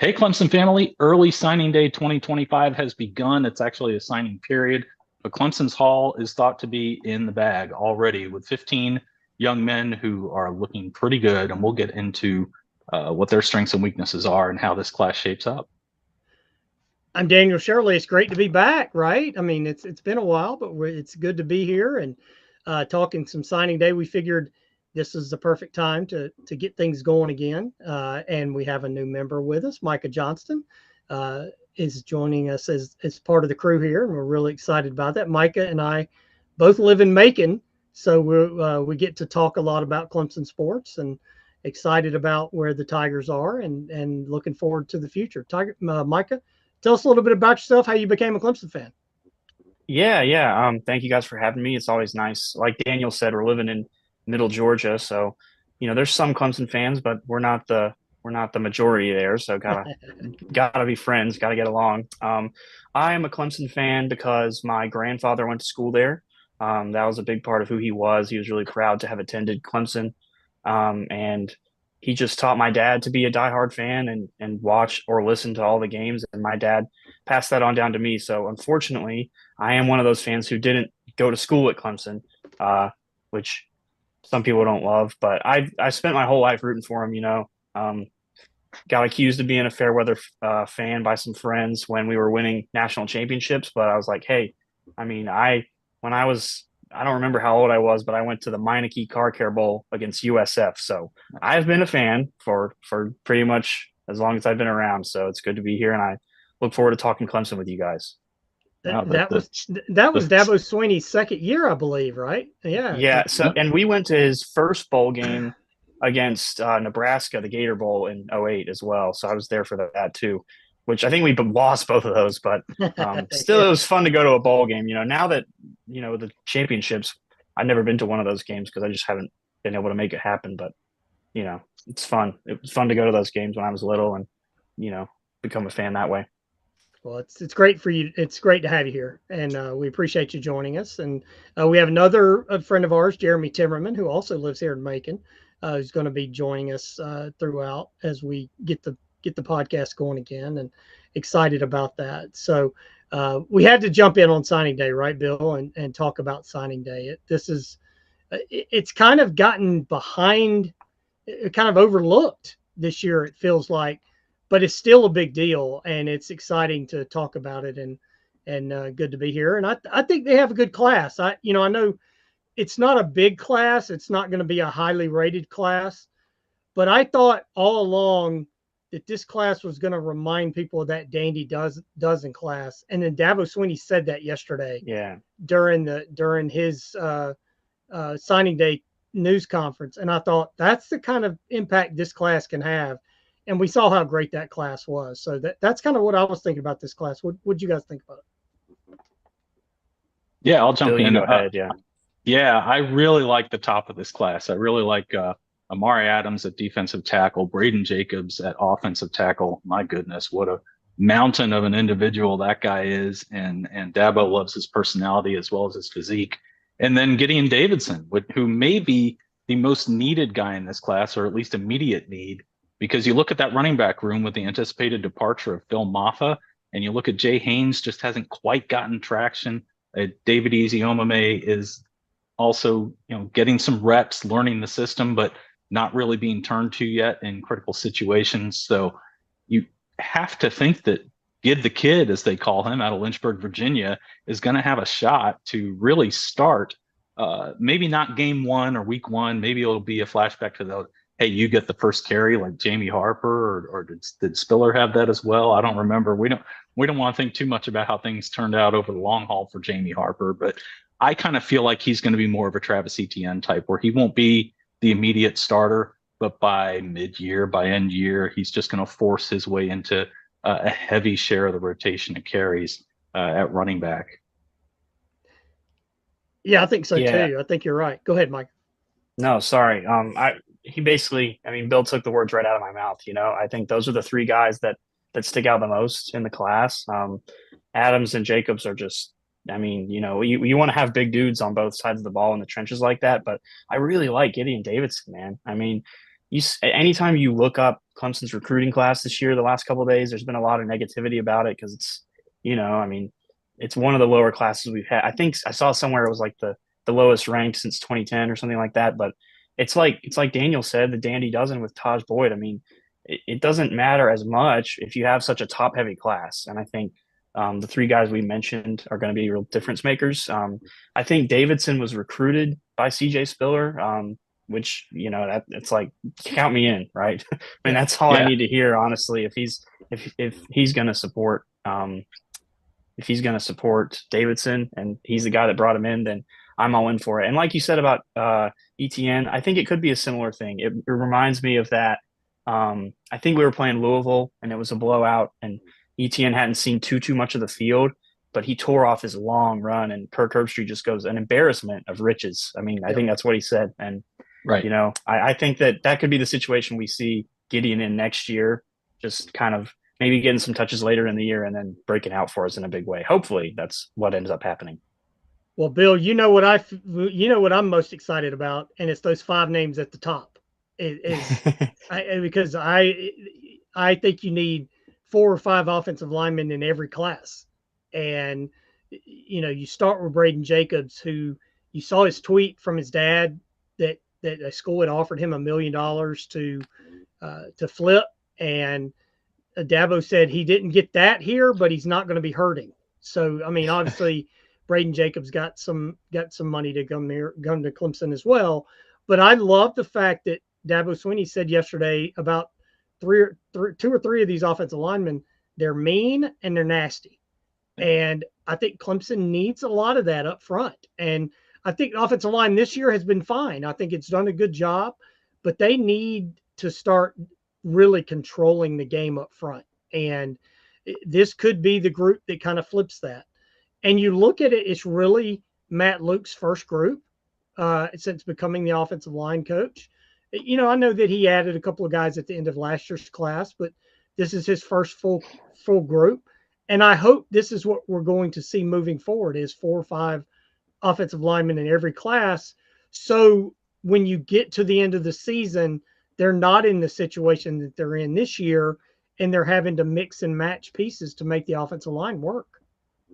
Hey, Clemson family, early signing day 2025 has begun. It's actually a signing period, but Clemson's haul is thought to be in the bag already with 15 young men who are looking pretty good. And we'll get into what their strengths and weaknesses are and how this class shapes up. I'm Daniel Shirley. It's great to be back, right? I mean, it's been a while, but it's good to be here and talking some signing day. We figured this is the perfect time to get things going again, and we have a new member with us. Micah Johnston is joining us as part of the crew here, and we're really excited about that. Micah and I both live in Macon, so we get to talk a lot about Clemson sports and excited about where the Tigers are and looking forward to the future. Micah, tell us a little bit about yourself, how you became a Clemson fan. Yeah. Thank you guys for having me. It's always nice. Like Daniel said, we're living in Middle Georgia, so there's some Clemson fans, but we're not the majority there. So gotta be friends, gotta get along. I am a Clemson fan because my grandfather went to school there. That was a big part of who he was. He was really proud to have attended Clemson, and he just taught my dad to be a diehard fan and watch or listen to all the games. And my dad passed that on down to me. So unfortunately, I am one of those fans who didn't go to school at Clemson, which some people don't love. But I spent my whole life rooting for him. Got accused of being a fair weather fan by some friends when we were winning national championships. But I was like, hey, I mean, when I don't remember how old I was, but I went to the Meineke Car Care Bowl against USF. So I've been a fan for pretty much as long as I've been around. So it's good to be here, and I look forward to talking Clemson with you guys. That, Wow, that was that was the Dabo Swinney's second year, I believe, right? Yeah. Yeah. So, and we went to his first bowl game against Nebraska, the Gator Bowl in '08 as well. So I was there for that too, which I think we lost both of those, but still, Yeah. it was fun to go to a bowl game. Now that, the championships, I've never been to one of those games because I just haven't been able to make it happen. But, it's fun. It was fun to go to those games when I was little and, become a fan that way. Well, it's great for you. It's great to have you here, and we appreciate you joining us. And we have another friend of ours, Jeremy Timmerman, who also lives here in Macon, who's going to be joining us throughout as we get the podcast going again, and excited about that. So we had to jump in on signing day, right, Bill, and talk about signing day. It's kind of gotten behind, kind of overlooked this year. It feels like, but it's still a big deal, and it's exciting to talk about it, and good to be here. And I think they have a good class. I know it's not a big class. It's not going to be a highly rated class, but I thought all along that this class was going to remind people of that Dandy Dozen class. And then Dabo Swinney said that yesterday Yeah. during his signing day news conference. And I thought that's the kind of impact this class can have. And we saw how great that class was. So that's kind of what I was thinking about this class. What you guys think about it? Yeah, I'll jump Bill, you in. go ahead. Yeah. Yeah, I really like the top of this class. I really like Amari Adams at defensive tackle, Braden Jacobs at offensive tackle. My goodness, what a mountain of an individual that guy is. And Dabo loves his personality as well as his physique. And then Gideon Davidson, who may be the most needed guy in this class, or at least immediate need, because you look at that running back room with the anticipated departure of Phil Maffa, and you look at Jay Haynes just hasn't quite gotten traction. David Eziomame is also, getting some reps, learning the system, but not really being turned to yet in critical situations. So you have to think that Gid the Kid, as they call him, out of Lynchburg, Virginia, is going to have a shot to really start. Maybe not game one or week one. Maybe it'll be a flashback to the, hey, you get the first carry like Jamie Harper, or did Spiller have that as well? I don't remember. We don't want to think too much about how things turned out over the long haul for Jamie Harper, but I kind of feel like he's going to be more of a Travis Etienne type, where he won't be the immediate starter, but by mid-year, by end year, he's just going to force his way into a heavy share of the rotation of carries at running back. Yeah, I think so Yeah. too. I think you're right. Go ahead, Mike. No, sorry. He basically, I mean, Bill took the words right out of my mouth. I think those are the three guys that stick out the most in the class. Adams and Jacobs are just, I mean, you want to have big dudes on both sides of the ball in the trenches like that, but I really like Gideon Davidson, man. I mean, anytime you look up Clemson's recruiting class this year, the last couple of days, there's been a lot of negativity about it because it's, I mean, it's one of the lower classes we've had. I think I saw somewhere it was like the lowest ranked since 2010 or something like that. But it's like Daniel said, the dandy dozen with Taj Boyd. I mean, it doesn't matter as much if you have such a top heavy class. And I think the three guys we mentioned are going to be real difference makers. I think Davidson was recruited by CJ Spiller, which, it's like, count me in, right? I mean, that's all I need to hear, honestly. If he's going to support, if he's going to support Davidson and he's the guy that brought him in, then I'm all in for it. And like you said about ETN, I think it could be a similar thing. It reminds me of that. I think we were playing Louisville and it was a blowout and ETN hadn't seen too much of the field, but he tore off his long run and Kirk Herbstreit just goes an embarrassment of riches. I mean, I think that's what he said. And, right. I think that could be the situation we see Gideon in next year, just kind of maybe getting some touches later in the year and then breaking out for us in a big way. Hopefully that's what ends up happening. Well, Bill, you know what I'm most excited about, and it's those 5 names at the top. Because I think you need 4 or 5 offensive linemen in every class, and you start with Braden Jacobs, who you saw his tweet from his dad that a school had offered him $1 million to flip, and Dabo said he didn't get that here, but he's not going to be hurting. So I mean, obviously. Braden Jacobs got some money to come to Clemson as well. But I love the fact that Dabo Swinney said yesterday about 2 or 3 of these offensive linemen, they're mean and they're nasty. And I think Clemson needs a lot of that up front. And I think the offensive line this year has been fine. I think it's done a good job, but they need to start really controlling the game up front. And this could be the group that kind of flips that. And you look at it, it's really Matt Luke's first group since becoming the offensive line coach. I know that he added a couple of guys at the end of last year's class, but this is his first full group. And I hope this is what we're going to see moving forward is 4 or 5 offensive linemen in every class. So when you get to the end of the season, they're not in the situation that they're in this year, and they're having to mix and match pieces to make the offensive line work.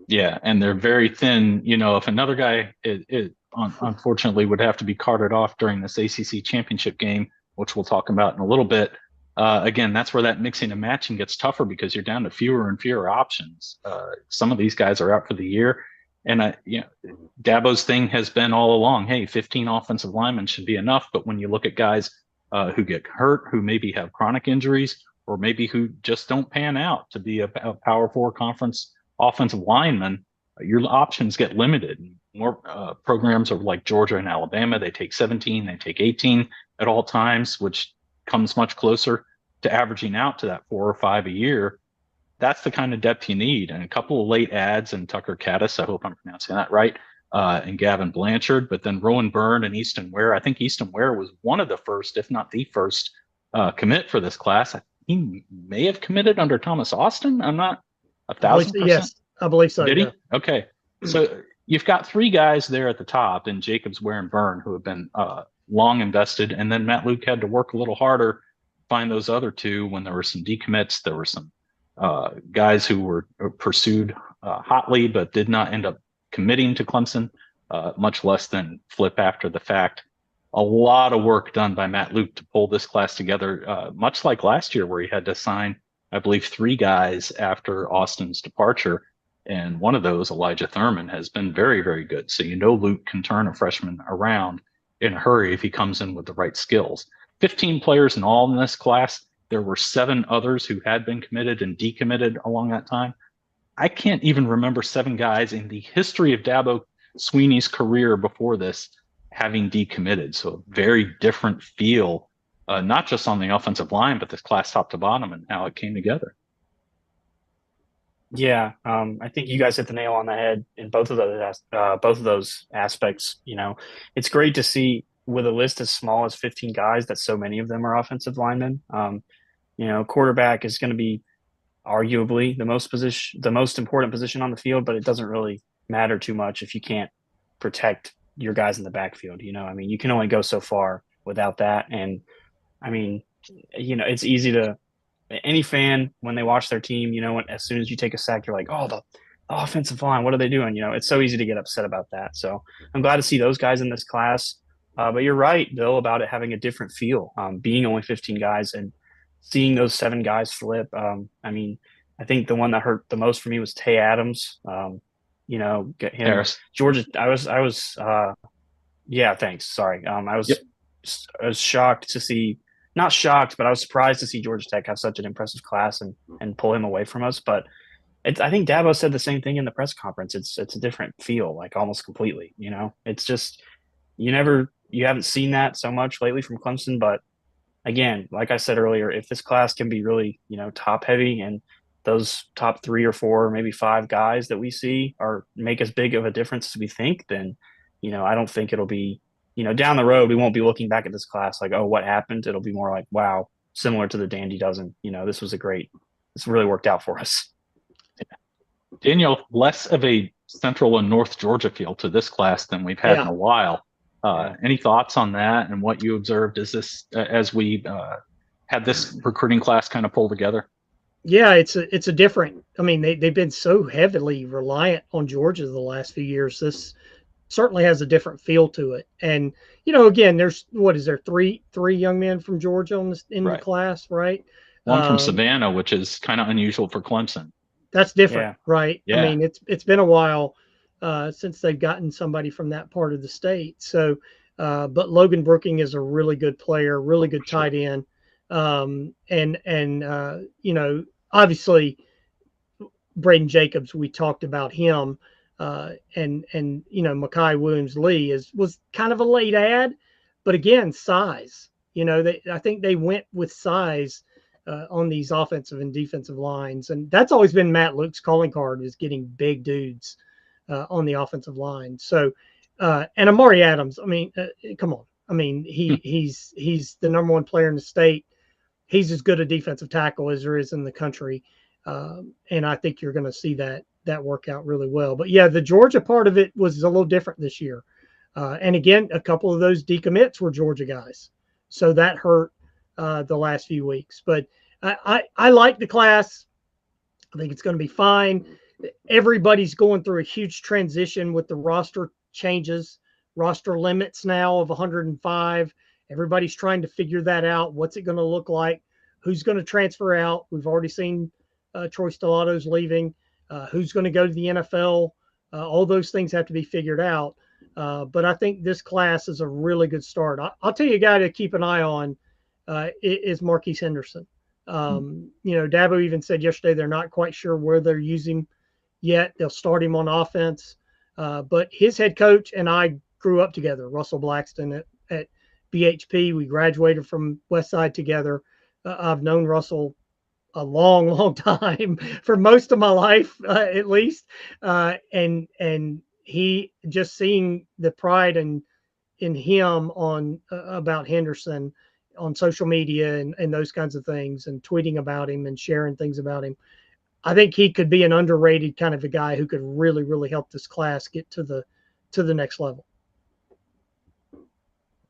Yeah, and they're very thin. If another guy unfortunately would have to be carted off during this ACC Championship game, which we'll talk about in a little bit, again, that's where that mixing and matching gets tougher because you're down to fewer and fewer options. Some of these guys are out for the year. And Dabo's thing has been all along, hey, 15 offensive linemen should be enough. But when you look at guys who get hurt, who maybe have chronic injuries, or maybe who just don't pan out to be a Power 4 conference offensive lineman, your options get limited. More programs are like Georgia and Alabama. They take 17, they take 18 at all times, which comes much closer to averaging out to that 4 or 5 a year. That's the kind of depth you need. And a couple of late ads and Tucker Caddis, I hope I'm pronouncing that right, and Gavin Blanchard, but then Rowan Byrne and Easton Ware. I think Easton Ware was one of the first, if not the first, commit for this class. He may have committed under Thomas Austin. I'm not 1,000%. Yes, I believe so. Did he? Okay. So you've got 3 guys there at the top in Jacobs, Ware, and Byrne who have been long invested. And then Matt Luke had to work a little harder to find those other 2 when there were some decommits. There were some guys who were pursued hotly but did not end up committing to Clemson, much less than flip after the fact. A lot of work done by Matt Luke to pull this class together, much like last year where he had to sign, I believe, 3 guys after Austin's departure. And one of those, Elijah Thurman, has been very, very good. So Luke can turn a freshman around in a hurry if he comes in with the right skills. 15 players in all in this class. There were 7 others who had been committed and decommitted along that time. I can't even remember 7 guys in the history of Dabo Swinney's career before this having decommitted. So a very different feel, not just on the offensive line, but this class top to bottom and how it came together. Yeah, I think you guys hit the nail on the head in both of those aspects. It's great to see with a list as small as 15 guys that so many of them are offensive linemen. Quarterback is going to be arguably the most important position on the field, but it doesn't really matter too much if you can't protect your guys in the backfield. You can only go so far without that. And I mean, it's easy to any fan when they watch their team, as soon as you take a sack, you're like, oh, the offensive line, what are they doing? It's so easy to get upset about that. So I'm glad to see those guys in this class. But you're right, Bill, about it having a different feel, being only 15 guys and seeing those 7 guys flip. I mean, I think the one that hurt the most for me was Tay Adams. Get him Harris. Georgia. Yeah, thanks. Sorry. Yep. I was shocked to see, not shocked, but I was surprised to see Georgia Tech have such an impressive class and pull him away from us. But I think Dabo said the same thing in the press conference. It's a different feel, like almost completely. It's just you haven't seen that so much lately from Clemson. But again, like I said earlier, if this class can be really top heavy and those top 3 or 4, maybe 5 guys that we see are make as big of a difference as we think, then I don't think it'll be down the road we won't be looking back at this class like, oh, what happened? It'll be more like, wow, similar to the Dandy Dozen. This really worked out for us. Daniel, less of a Central and North Georgia feel to this class than we've had in a while. Any thoughts on that and what you observed as we had this recruiting class kind of pull together? Yeah, it's a different. I mean, they've been so heavily reliant on Georgia the last few years. This certainly has a different feel to it. And again, there's three young men from Georgia in the class, right? One from Savannah, which is kind of unusual for Clemson. That's different, right? Yeah. I mean, it's been a while since they've gotten somebody from that part of the state. So, but Logan Brooking is a really good player, really good tight end, and obviously Braden Jacobs. We talked about him. And Makai Williams-Lee was kind of a late ad, but again, size. I think they went with size on these offensive and defensive lines, and that's always been Matt Luke's calling card, is getting big dudes on the offensive line. So, and Amari Adams. I mean, come on. I mean, he's the number 1 player in the state. He's as good a defensive tackle as there is in the country, and I think you're going to see that work out really well. But yeah, the Georgia part of it was a little different this year. And again, a couple of those decommits were Georgia guys. So that hurt the last few weeks. But I like the class. I think it's going to be fine. Everybody's going through a huge transition with the roster changes, roster limits now of 105. Everybody's trying to figure that out. What's it going to look like? Who's going to transfer out? We've already seen Troy Stelato's leaving. Who's going to go to the NFL? All those things have to be figured out. But I think this class is a really good start. I'll tell you a guy to keep an eye on is Marquise Henderson. Dabo even said yesterday they're not quite sure where they're using him yet. They'll start him on offense. But his head coach and I grew up together, Russell Blackston at BHP. We graduated from Westside together. I've known Russell a long, long time, for most of my life, at least. And he, just seeing the pride in him on about Henderson on social media and those kinds of things, and tweeting about him and sharing things about him, I think he could be an underrated kind of a guy who could really, really help this class get to the next level.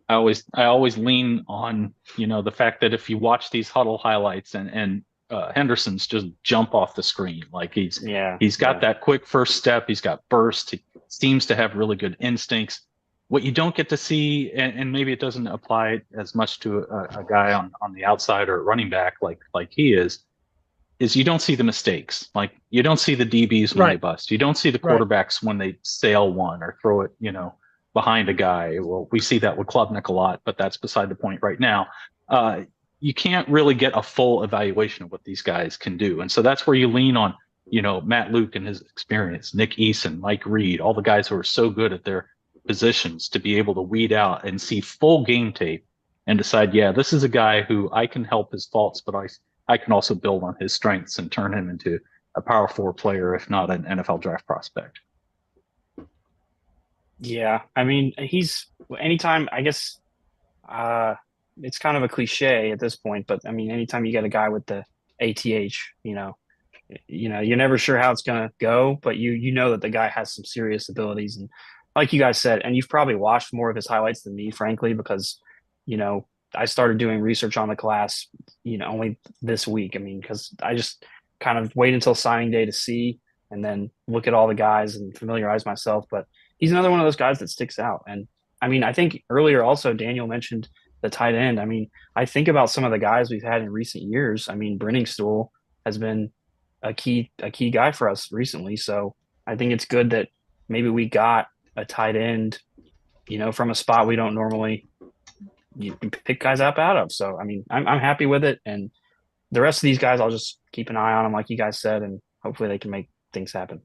I always lean on, the fact that if you watch these huddle highlights and Henderson's just jump off the screen. Like he's got that quick first step. He's got burst. He seems to have really good instincts. What you don't get to see, and maybe it doesn't apply as much to a guy on the outside or running back like he is you don't see the mistakes. Like you don't see the DBs when they bust. You don't see the quarterbacks when they sail one or throw it, behind a guy. Well, we see that with Klubnik a lot, but that's beside the point right now. You can't really get a full evaluation of what these guys can do. And so that's where you lean on, Matt Luke and his experience, Nick Eason, Mike Reed, all the guys who are so good at their positions to be able to weed out and see full game tape and decide, yeah, this is a guy who I can help his faults, but I can also build on his strengths and turn him into a Power 4 player, if not an NFL draft prospect. Yeah. I mean, anytime, I guess, it's kind of a cliche at this point, but I mean, anytime you get a guy with the ATH, you're never sure how it's going to go, but you know that the guy has some serious abilities. And like you guys said, and you've probably watched more of his highlights than me, frankly, because, I started doing research on the class, only this week. I mean, because I just kind of wait until signing day to see, and then look at all the guys and familiarize myself. But he's another one of those guys that sticks out. And I mean, I think earlier also Daniel mentioned the tight end. I mean, I think about some of the guys we've had in recent years. I mean, Brenningstool has been a key guy for us recently. So I think it's good that maybe we got a tight end, from a spot we don't normally pick guys up out of. So I mean, I'm happy with it, and the rest of these guys, I'll just keep an eye on them, like you guys said, and hopefully they can make things happen.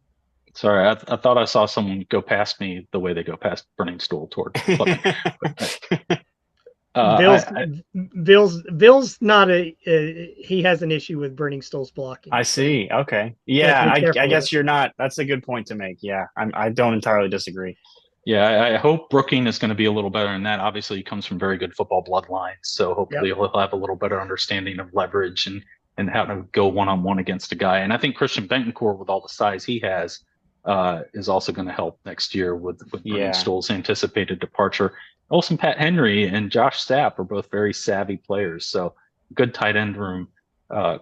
Sorry, I thought I saw someone go past me the way they go past Burning Stool toward. Bill's not he has an issue with Burning Stool's blocking. I see. Okay. Yeah, I guess you're not. That's a good point to make. Yeah, I don't entirely disagree. Yeah, I hope Brooking is going to be a little better in that. Obviously, he comes from very good football bloodlines, so hopefully he'll have a little better understanding of leverage and how to go one-on-one against a guy. And I think Christian Bentoncourt, with all the size he has, is also going to help next year with Burning Stool's anticipated departure. Also, Pat Henry and Josh Stapp are both very savvy players, so good tight end room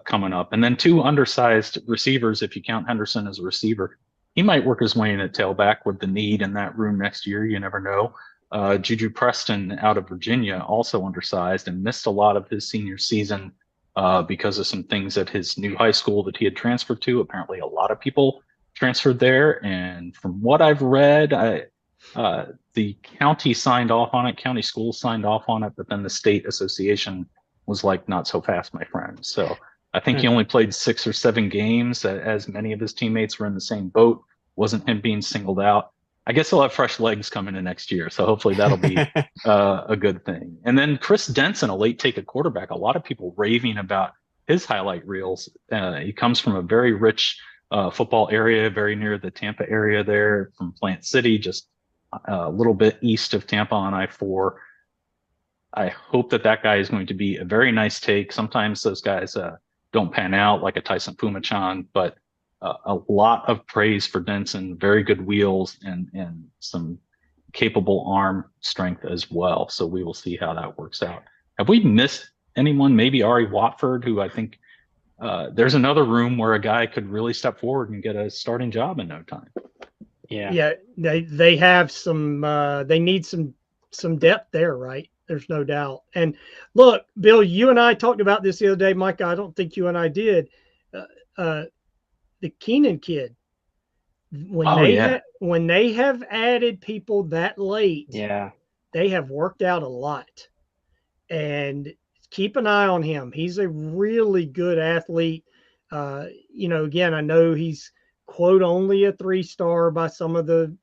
coming up. And then 2 undersized receivers, if you count Henderson as a receiver. He might work his way in at tailback with the need in that room next year. You never know. Juju Preston out of Virginia, also undersized and missed a lot of his senior season because of some things at his new high school that he had transferred to. Apparently, a lot of people transferred there. And from what I've read, the county signed off on it. County schools signed off on it, but then the state association was like, not so fast, my friend. So I think he only played 6 or 7 games, as many of his teammates were in the same boat. Wasn't him being singled out. I guess he'll have fresh legs coming in next year, so hopefully that'll be a good thing. And then Chris Denson, a late take at quarterback. A lot of people raving about his highlight reels. He comes from a very rich football area, very near the Tampa area there, from Plant City, just a little bit east of Tampa on I-4. I hope that guy is going to be a very nice take. Sometimes those guys don't pan out, like a Tyson Pumachan, but a lot of praise for Denson. Very good wheels and some capable arm strength as well. So we will see how that works out. Have we missed anyone? Maybe Ari Watford, who I think there's another room where a guy could really step forward and get a starting job in no time. Yeah, they have some. They need some depth there, right? There's no doubt. And look, Bill, you and I talked about this the other day. Mike, I don't think you and I did. The Keenan kid, when they have added people that late, they have worked out a lot. And keep an eye on him. He's a really good athlete. Again, I know he's quote only a 3-star by some of the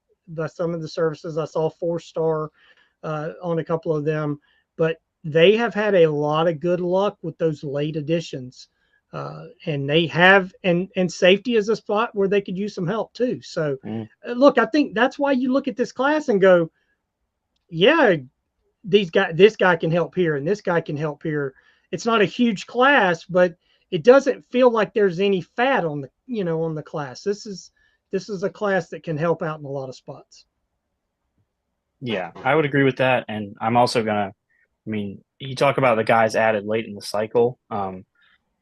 services. I saw 4-star on a couple of them, but they have had a lot of good luck with those late additions. And they have, and safety is a spot where they could use some help too. So look, I think that's why you look at this class and go, yeah, this guy can help here and this guy can help here. It's not a huge class, but it doesn't feel like there's any fat on the class. This is a class that can help out in a lot of spots. Yeah, I would agree with that. And I'm also you talk about the guys added late in the cycle.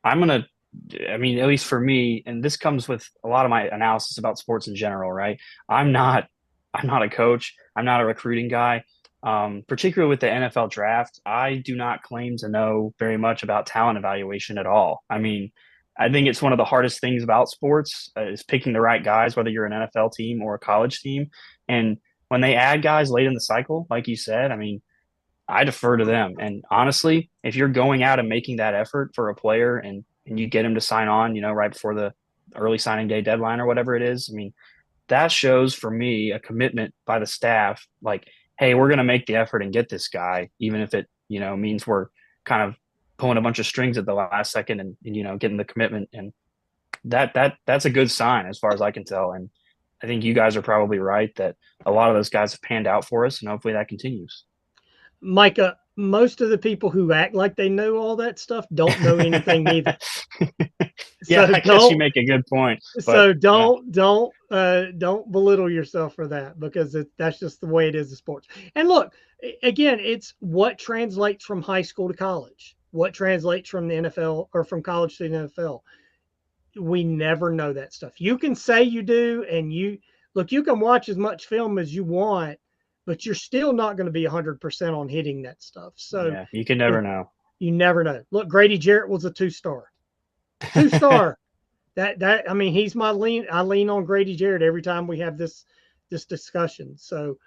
at least for me, and this comes with a lot of my analysis about sports in general, right? I'm not a coach. I'm not a recruiting guy. Particularly with the NFL draft, I do not claim to know very much about talent evaluation at all. I mean, I think it's one of the hardest things about sports is picking the right guys, whether you're an NFL team or a college team. And when they add guys late in the cycle, like you said, I mean, I defer to them. And honestly, if you're going out and making that effort for a player and you get him to sign on, right before the early signing day deadline or whatever it is, I mean, that shows for me a commitment by the staff, like, hey, we're going to make the effort and get this guy, even if it, means we're kind of pulling a bunch of strings at the last second and getting the commitment. And that's a good sign as far as I can tell. And I think you guys are probably right that a lot of those guys have panned out for us, and hopefully that continues. Micah, most of the people who act like they know all that stuff don't know anything either. Yeah, So I guess you make a good point. So But don't belittle yourself for that, because that's just the way it is in sports. And look, again, it's what translates from high school to college, what translates from the NFL or from college to the NFL. We never know that stuff. You can say you do, and you can watch as much film as you want, but you're still not going to be 100% on hitting that stuff. So yeah, you can never know. you never know. Look, Grady Jarrett was a 2-star. 2-star. That I mean, he's my lean. I lean on Grady Jarrett every time we have this discussion. So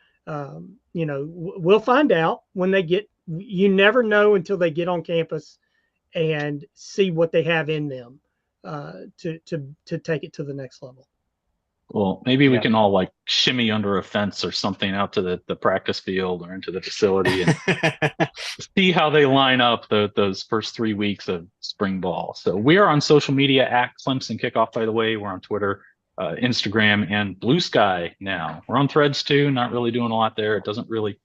we'll find out when they get. You never know until they get on campus and see what they have in them to take it to the next level. Well, maybe we can all like shimmy under a fence or something out to the practice field or into the facility and see how they line up those first 3 weeks of spring ball. So we are on social media at Clemson Kickoff, by the way. We're on Twitter, Instagram, and Blue Sky now. We're on Threads too, not really doing a lot there. It doesn't really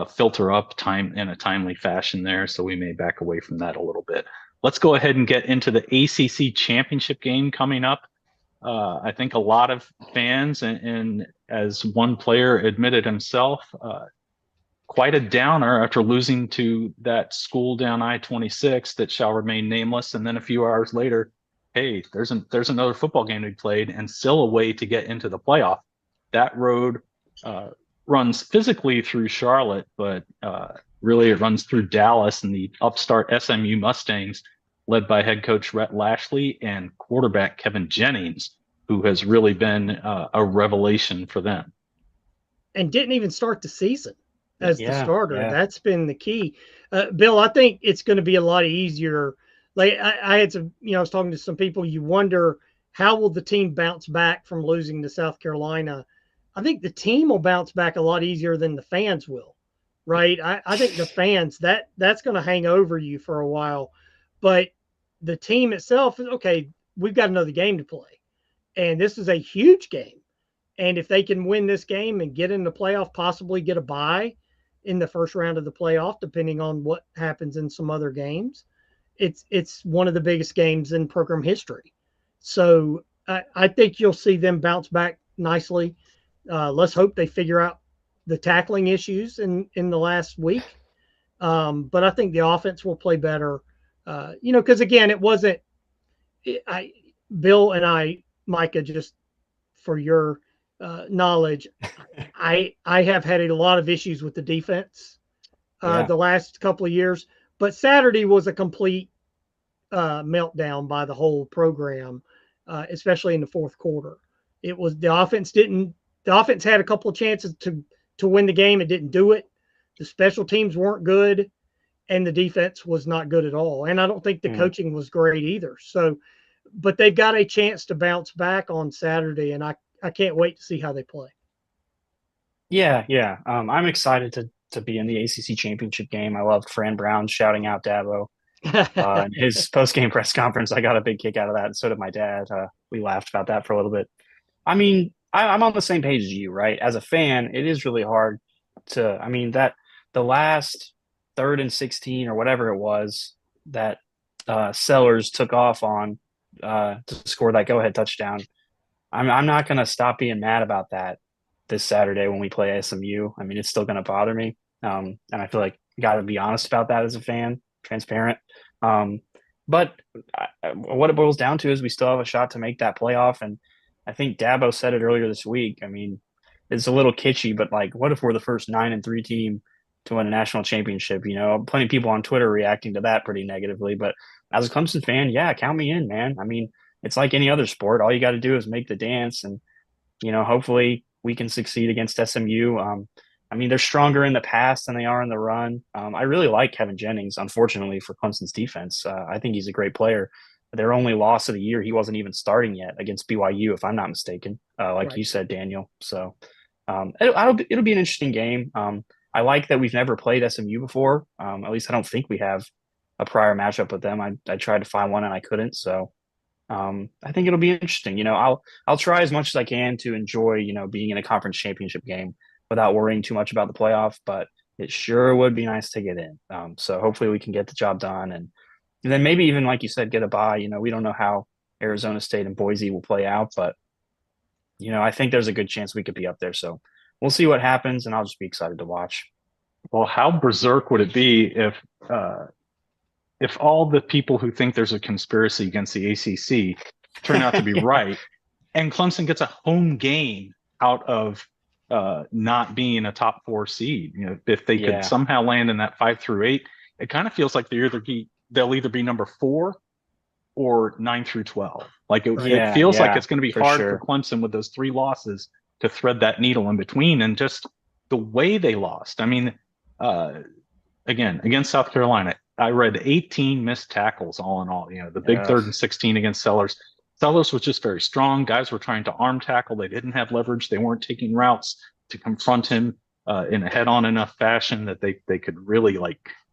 filter up time in a timely fashion there, so we may back away from that a little bit. Let's go ahead and get into the ACC Championship game coming up. I think a lot of fans, and as one player admitted himself, quite a downer after losing to that school down I-26 that shall remain nameless. And then a few hours later, hey, there's another football game we played, and still a way to get into the playoff. That road runs physically through Charlotte, but really it runs through Dallas and the upstart SMU Mustangs, led by head coach Rhett Lashley and quarterback Kevin Jennings, who has really been a revelation for them. And didn't even start the season as the starter. Yeah. That's been the key. Bill, I think it's going to be a lot easier. Like I had some, I was talking to some people, you wonder how will the team bounce back from losing to South Carolina? I think the team will bounce back a lot easier than the fans will, right? I think the fans, that's going to hang over you for a while. But the team itself is, okay, we've got another game to play. And this is a huge game. And if they can win this game and get in the playoff, possibly get a bye in the first round of the playoff, depending on what happens in some other games, it's one of the biggest games in program history. So I think you'll see them bounce back nicely. Let's hope they figure out the tackling issues in the last week. But I think the offense will play better. Because again, it wasn't. Bill and I, Micah, just for your knowledge, I have had a lot of issues with the defense the last couple of years, but Saturday was a complete meltdown by the whole program, especially in the fourth quarter. It was the offense had a couple of chances to win the game and didn't do it. The special teams weren't good, and the defense was not good at all. And I don't think the coaching was great either. So, but they've got a chance to bounce back on Saturday, and I can't wait to see how they play. Yeah. I'm excited to be in the ACC Championship game. I loved Fran Brown shouting out Dabo in his post-game press conference. I got a big kick out of that, and so did my dad. We laughed about that for a little bit. I mean, I'm on the same page as you, right? As a fan, it is really hard that the last 3rd and 16 or whatever it was that Sellers took off on to score that go-ahead touchdown. I'm not going to stop being mad about that this Saturday when we play SMU. I mean, it's still going to bother me. And I feel like you got to be honest about that as a fan, transparent. But what it boils down to is we still have a shot to make that playoff. And I think Dabo said it earlier this week. I mean, it's a little kitschy, but like, what if we're the first 9-3 team to win a national championship? Plenty of people on Twitter reacting to that pretty negatively. But as a Clemson fan, yeah, count me in, man. I mean, it's like any other sport. All you got to do is make the dance, and hopefully we can succeed against SMU. I mean, they're stronger in the pass than they are in the run. I really like Kevin Jennings, unfortunately, for Clemson's defense. I think he's a great player. Their only loss of the year, he wasn't even starting yet against BYU, if I'm not mistaken, like you said, Daniel. So it'll be an interesting game. I like that we've never played SMU before. At least I don't think we have a prior matchup with them. I tried to find one and I couldn't. So I think it'll be interesting. I'll try as much as I can to enjoy, being in a conference championship game without worrying too much about the playoff, but it sure would be nice to get in. So hopefully we can get the job done, and then maybe even, like you said, get a bye. We don't know how Arizona State and Boise will play out. But, I think there's a good chance we could be up there. So we'll see what happens, and I'll just be excited to watch. Well, how berserk would it be if all the people who think there's a conspiracy against the ACC turn out to be right, and Clemson gets a home game out of not being a top 4 seed? If they could somehow land in that 5 through 8, it kind of feels like they'll either be number 4 or 9 through 12. Like it feels like it's going to be hard for Clemson with those 3 losses to thread that needle in between, and just the way they lost. I mean, again, against South Carolina, I read 18 missed tackles all in all. The big 3rd and 16 against Sellers. Sellers was just very strong. Guys were trying to arm tackle. They didn't have leverage. They weren't taking routes to confront him in a head-on enough fashion that they could really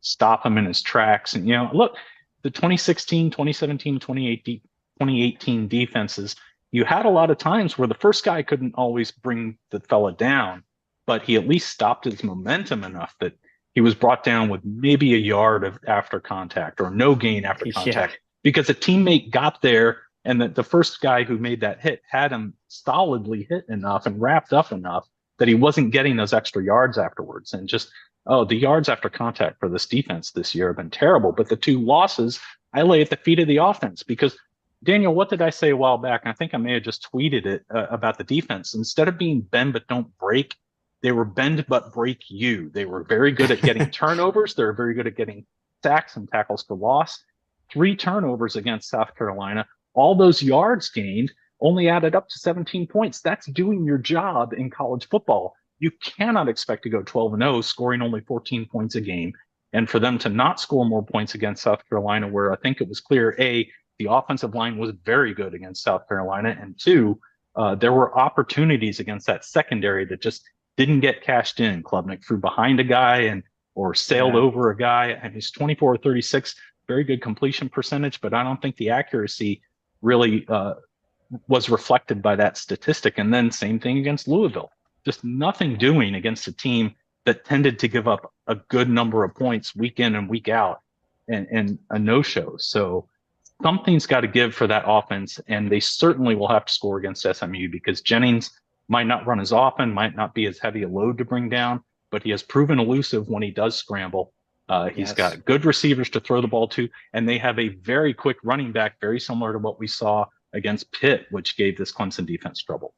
stop him in his tracks. And look, the 2016, 2017, 2018 defenses, you had a lot of times where the first guy couldn't always bring the fella down, but he at least stopped his momentum enough that he was brought down with maybe a yard after contact or no gain after contact because a teammate got there, and the first guy who made that hit had him solidly hit enough and wrapped up enough that he wasn't getting those extra yards afterwards. And just, the yards after contact for this defense this year have been terrible. But the 2 losses, I lay at the feet of the offense because, Daniel, what did I say a while back? And I think I may have just tweeted it about the defense. Instead of being bend but don't break, they were bend but break you. They were very good at getting turnovers. They were very good at getting sacks and tackles for loss. 3 turnovers against South Carolina. All those yards gained only added up to 17 points. That's doing your job in college football. You cannot expect to go 12-0, scoring only 14 points a game. And for them to not score more points against South Carolina, where I think it was clear, A, the offensive line was very good against South Carolina, and 2, there were opportunities against that secondary that just didn't get cashed in. Klubnik threw behind a guy or sailed over a guy, and he's 24 or 36, very good completion percentage, but I don't think the accuracy really was reflected by that statistic. And then same thing against Louisville. Just nothing doing against a team that tended to give up a good number of points week in and week out and a no-show. So something's got to give for that offense, and they certainly will have to score against SMU because Jennings might not run as often, might not be as heavy a load to bring down, but he has proven elusive when he does scramble. He's got good receivers to throw the ball to, and they have a very quick running back, very similar to what we saw against Pitt, which gave this Clemson defense trouble.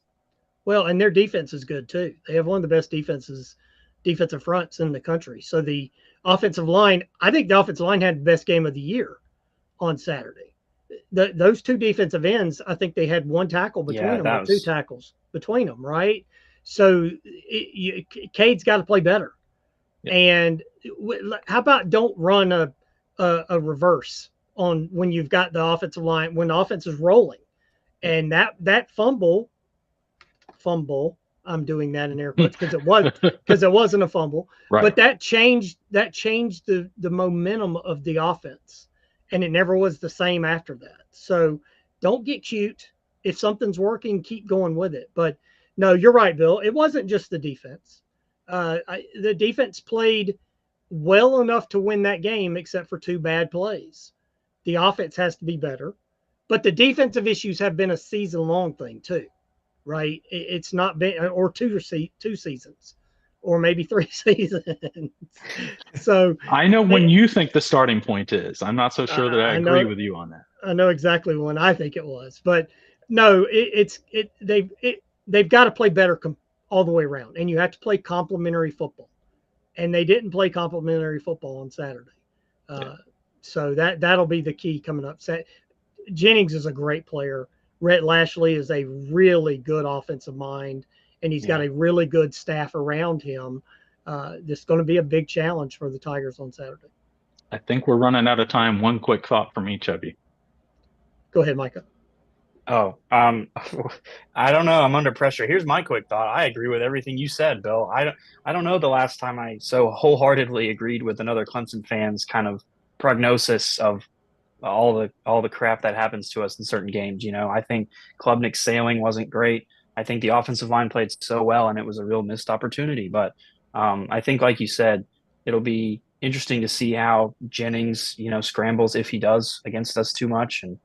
Well, and their defense is good too. They have one of the best defensive fronts in the country. So the offensive line, I think the offensive line had the best game of the year on Saturday. Those 2 defensive ends, I think they had 1 tackle between them, or 2 tackles between them, right? So Cade's got to play better. Yeah. And how about don't run a reverse on when you've got the offensive line, when the offense is rolling, and that fumble, I'm doing that in air quotes because it wasn't a fumble, right. But that changed the momentum of the offense, and it never was the same after that. So don't get cute. If something's working, keep going with it. But no, you're right, Bill. It wasn't just the defense. The defense played well enough to win that game, except for 2 bad plays. The offense has to be better, but the defensive issues have been a season-long thing too, right? It's not been or 2 seasons, or maybe 3 seasons. So I know when you think the starting point is. I'm not so sure that I agree with you on that. I know exactly when I think it was, but no, they've got to play better all the way around, and you have to play complementary football, and they didn't play complementary football on Saturday. So that'll be the key coming up. Jennings is a great player. Rhett Lashley is a really good offensive mind, and he's got a really good staff around him. This is going to be a big challenge for the Tigers on Saturday. I think we're running out of time. One quick thought from each of you. Go ahead, Micah. Oh, I don't know. I'm under pressure. Here's my quick thought. I agree with everything you said, Bill. I don't know the last time I so wholeheartedly agreed with another Clemson fan's kind of prognosis of all the crap that happens to us in certain games. I think Klubnik's sailing wasn't great. I think the offensive line played so well, and it was a real missed opportunity. But I think, like you said, it'll be interesting to see how Jennings, scrambles if he does against us too much. And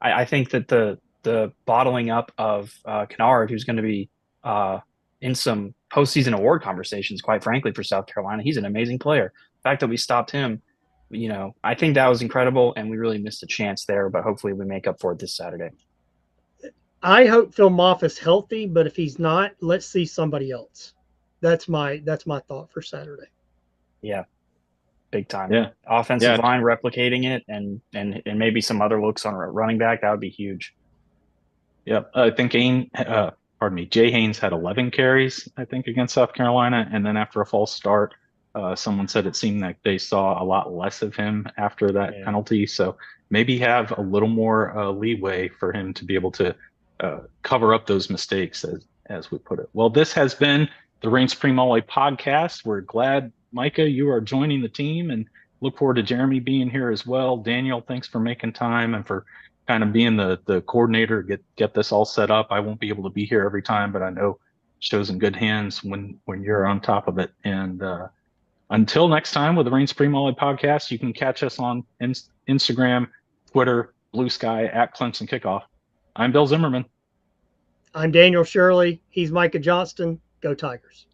I think that the bottling up of Kennard, who's going to be in some postseason award conversations, quite frankly, for South Carolina. He's an amazing player. The fact that we stopped him, I think that was incredible, and we really missed a chance there. But hopefully, we make up for it this Saturday. I hope Phil Moffitt's healthy, but if he's not, let's see somebody else. That's my thought for Saturday. Yeah, big time. Yeah, Offensive line replicating it, and maybe some other looks on running back. That would be huge. Yep. I think Jay Haynes had 11 carries, I think, against South Carolina. And then after a false start, someone said it seemed like they saw a lot less of him after that penalty. So maybe have a little more leeway for him to be able to cover up those mistakes, as we put it. Well, this has been the Reign Supreme All podcast. We're glad, Micah, you are joining the team, and look forward to Jeremy being here as well. Daniel, thanks for making time and for kind of being the coordinator, get this all set up. I won't be able to be here every time, but I know show's in good hands when you're on top of it. And until next time with the Reign Supreme All podcast, you can catch us on Instagram, Twitter, Blue Sky, at Clemson Kickoff. I'm Bill Zimmerman. I'm Daniel Shirley. He's Micah Johnston. Go Tigers.